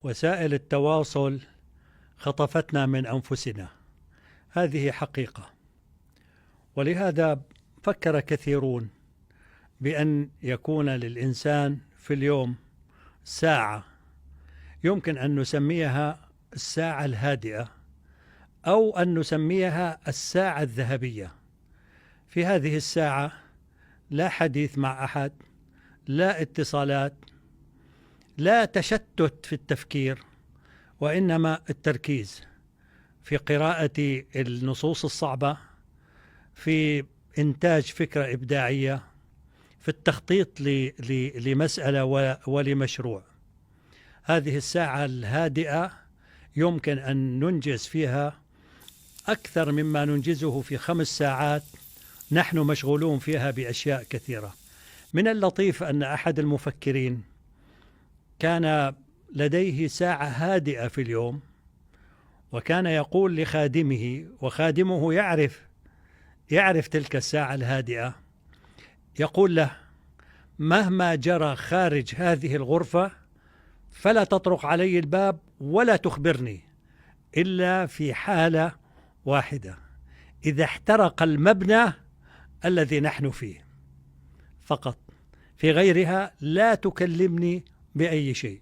وسائل التواصل خطفتنا من أنفسنا، هذه حقيقة. ولهذا فكر كثيرون بأن يكون للإنسان في اليوم ساعة يمكن أن نسميها الساعة الهادئة، أو أن نسميها الساعة الذهبية. في هذه الساعة لا حديث مع أحد، لا اتصالات، لا تشتت في التفكير، وإنما التركيز في قراءة النصوص الصعبة، في إنتاج فكرة إبداعية، في التخطيط لمسألة ولمشروع. هذه الساعة الهادئة يمكن أن ننجز فيها أكثر مما ننجزه في 5 ساعات نحن مشغولون فيها بأشياء كثيرة. من اللطيف أن أحد المفكرين كان لديه ساعة هادئة في اليوم، وكان يقول لخادمه، وخادمه يعرف تلك الساعة الهادئة، يقول له: مهما جرى خارج هذه الغرفة فلا تطرق علي الباب ولا تخبرني، إلا في حالة واحدة: إذا احترق المبنى الذي نحن فيه فقط، في غيرها لا تكلمني بأي شيء.